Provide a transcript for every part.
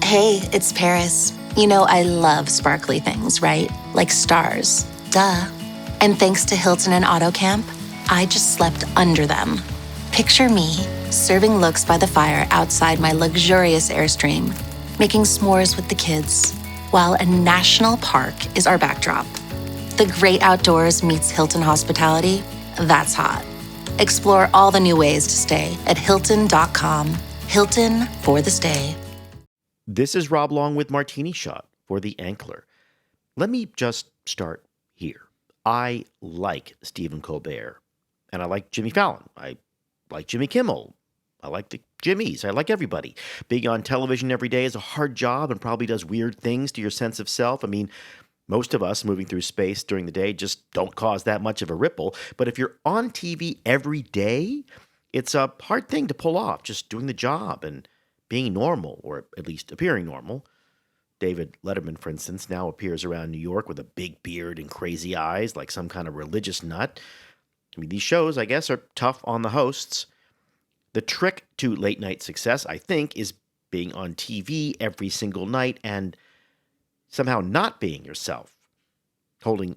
Hey, it's Paris. You know, I love sparkly things, right? Like stars. Duh. And thanks to Hilton and AutoCamp, I just slept under them. Picture me, serving looks by the fire outside my luxurious Airstream, making s'mores with the kids, while a national park is our backdrop. The great outdoors meets Hilton hospitality. That's hot. Explore all the new ways to stay at Hilton.com. Hilton for the stay. This is Rob Long with Martini Shot for The Ankler. Let me just start here. I like Stephen Colbert, and I like Jimmy Fallon. I like Jimmy Kimmel. I like the Jimmys. I like everybody. Being on television every day is a hard job and probably does weird things to your sense of self. I mean, most of us moving through space during the day just don't cause that much of a ripple. But if you're on TV every day, it's a hard thing to pull off, just doing the job and being normal, or at least appearing normal. David Letterman, for instance, now appears around New York with a big beard and crazy eyes like some kind of religious nut. I mean, these shows, I guess, are tough on the hosts. The trick to late night success, I think, is being on TV every single night and somehow not being yourself, holding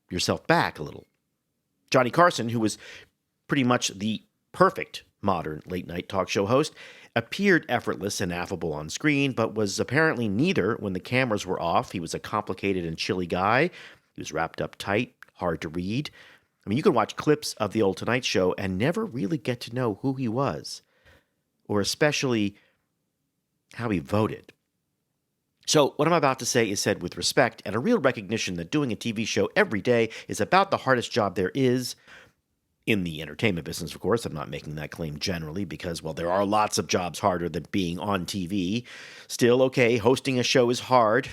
yourself back a little. Johnny Carson, who was pretty much the perfect modern late night talk show host, appeared effortless and affable on screen, but was apparently neither when the cameras were off. He was a complicated and chilly guy. He was wrapped up tight, hard to read. I mean, you could watch clips of the old Tonight Show and never really get to know who he was, or especially how he voted. So what I'm about to say is said with respect and a real recognition that doing a TV show every day is about the hardest job there is. In the entertainment business, of course. I'm not making that claim generally because, well, there are lots of jobs harder than being on TV. Still, okay, hosting a show is hard,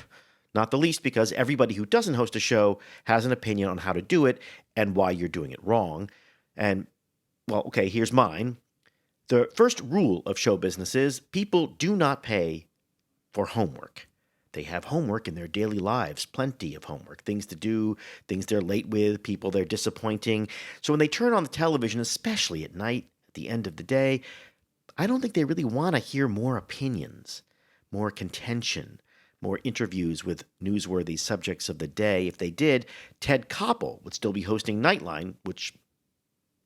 not the least because everybody who doesn't host a show has an opinion on how to do it and why you're doing it wrong. And, well, okay, here's mine. The first rule of show business is people do not pay for homework. They have homework in their daily lives, plenty of homework, things to do, things they're late with, people they're disappointing. So when they turn on the television, especially at night, at the end of the day, I don't think they really want to hear more opinions, more contention, more interviews with newsworthy subjects of the day. If they did, Ted Koppel would still be hosting Nightline, which,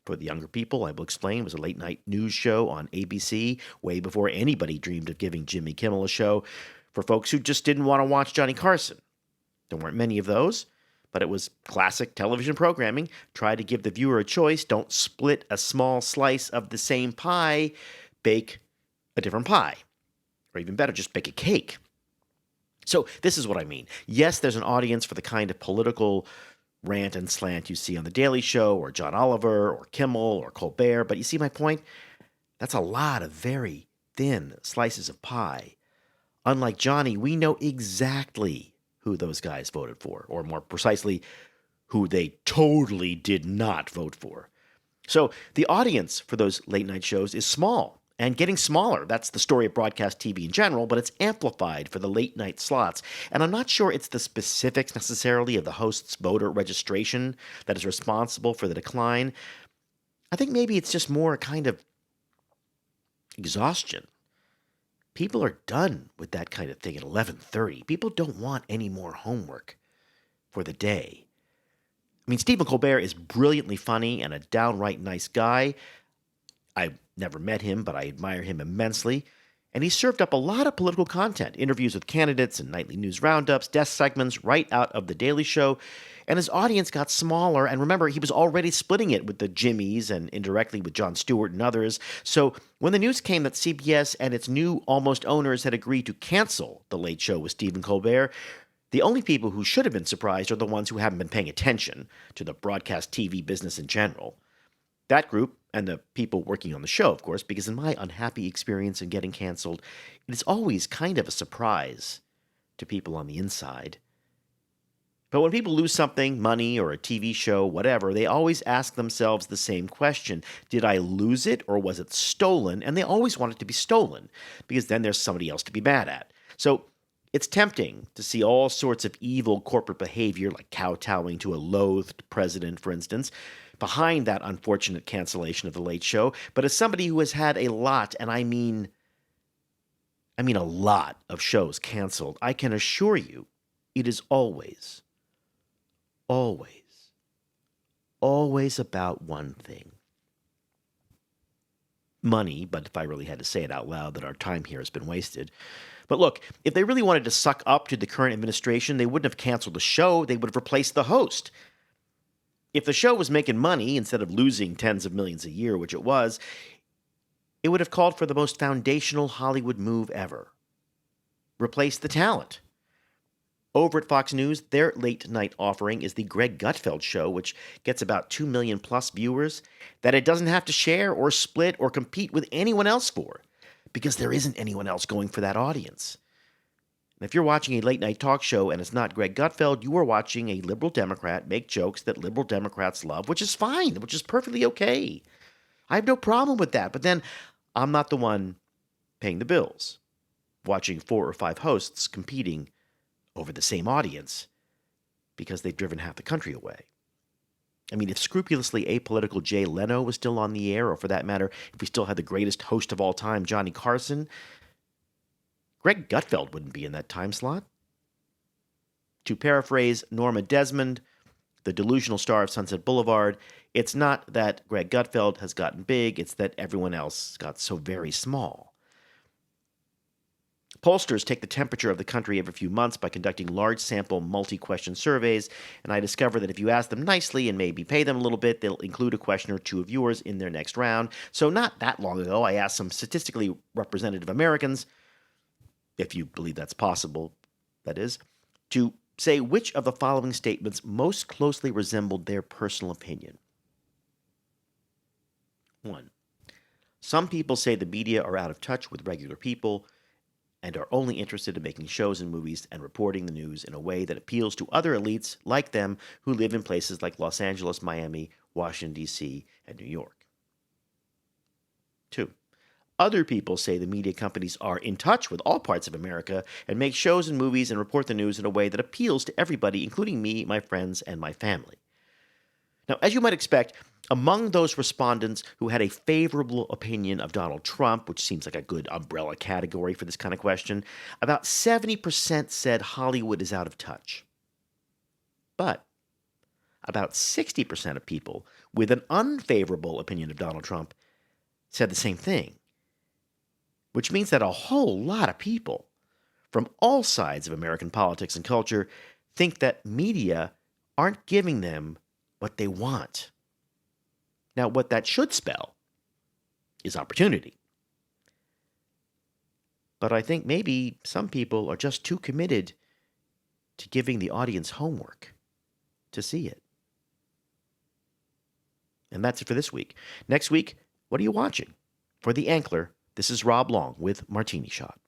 for the younger people, I will explain, was a late-night news show on ABC way before anybody dreamed of giving Jimmy Kimmel a show. For folks who just didn't want to watch Johnny Carson. There weren't many of those, but it was classic television programming. Try to give the viewer a choice. Don't split a small slice of the same pie. Bake a different pie. Or even better, just bake a cake. So this is what I mean. Yes, there's an audience for the kind of political rant and slant you see on The Daily Show or John Oliver or Kimmel or Colbert, but you see my point? That's a lot of very thin slices of pie. Unlike Johnny, we know exactly who those guys voted for, or more precisely, who they totally did not vote for. So the audience for those late-night shows is small and getting smaller. That's the story of broadcast TV in general, but it's amplified for the late-night slots. And I'm not sure it's the specifics necessarily of the host's voter registration that is responsible for the decline. I think maybe it's just more a kind of exhaustion. People are done with that kind of thing at 11:30. People don't want any more homework for the day. I mean, Stephen Colbert is brilliantly funny and a downright nice guy. I've never met him, but I admire him immensely. And he served up a lot of political content, interviews with candidates and nightly news roundups, desk segments right out of The Daily Show. And his audience got smaller. And remember, he was already splitting it with the Jimmys and indirectly with Jon Stewart and others. So when the news came that CBS and its new almost owners had agreed to cancel The Late Show with Stephen Colbert, the only people who should have been surprised are the ones who haven't been paying attention to the broadcast TV business in general. That group, and the people working on the show, of course, because in my unhappy experience in getting canceled, it is always kind of a surprise to people on the inside. But when people lose something, money or a TV show, whatever, they always ask themselves the same question. Did I lose it or was it stolen? And they always want it to be stolen because then there's somebody else to be mad at. So it's tempting to see all sorts of evil corporate behavior, like kowtowing to a loathed president, for instance, behind that unfortunate cancellation of The Late Show. But as somebody who has had a lot, and I mean I mean, a lot of shows canceled. I can assure you, it is always, always, always about one thing. Money, but if I really had to say it out loud, that our time here has been wasted. But look, if they really wanted to suck up to the current administration, they wouldn't have canceled the show. They would have replaced the host. If the show was making money instead of losing tens of millions a year, which it was, it would have called for the most foundational Hollywood move ever. Replace the talent. Over at Fox News, their late-night offering is the Greg Gutfeld Show, which gets about 2 million plus viewers, that it doesn't have to share or split or compete with anyone else for, because there isn't anyone else going for that audience. And if you're watching a late-night talk show and it's not Greg Gutfeld, you are watching a liberal Democrat make jokes that liberal Democrats love, which is fine, which is perfectly okay. I have no problem with that, but then I'm not the one paying the bills, watching 4 or 5 hosts competing over the same audience because they've driven half the country away. I mean, if scrupulously apolitical Jay Leno was still on the air, or for that matter, if we still had the greatest host of all time, Johnny Carson, Greg Gutfeld wouldn't be in that time slot. To paraphrase Norma Desmond, the delusional star of Sunset Boulevard, it's not that Greg Gutfeld has gotten big, it's that everyone else got so very small. Pollsters take the temperature of the country every few months by conducting large-sample, multi-question surveys, and I discover that if you ask them nicely and maybe pay them a little bit, they'll include a question or two of yours in their next round. So not that long ago, I asked some statistically representative Americans, if you believe that's possible, that is, to say which of the following statements most closely resembled their personal opinion. 1. Some people say the media are out of touch with regular people and are only interested in making shows and movies and reporting the news in a way that appeals to other elites like them who live in places like Los Angeles, Miami, Washington, D.C., and New York. 2. Other people say the media companies are in touch with all parts of America and make shows and movies and report the news in a way that appeals to everybody, including me, my friends, and my family. Now, as you might expect, among those respondents who had a favorable opinion of Donald Trump, which seems like a good umbrella category for this kind of question, about 70% said Hollywood is out of touch. But about 60% of people with an unfavorable opinion of Donald Trump said the same thing, which means that a whole lot of people from all sides of American politics and culture think that media aren't giving them what they want. Now, what that should spell is opportunity. But I think maybe some people are just too committed to giving the audience homework to see it. And that's it for this week. Next week, what are you watching? For The Ankler, this is Rob Long with Martini Shot.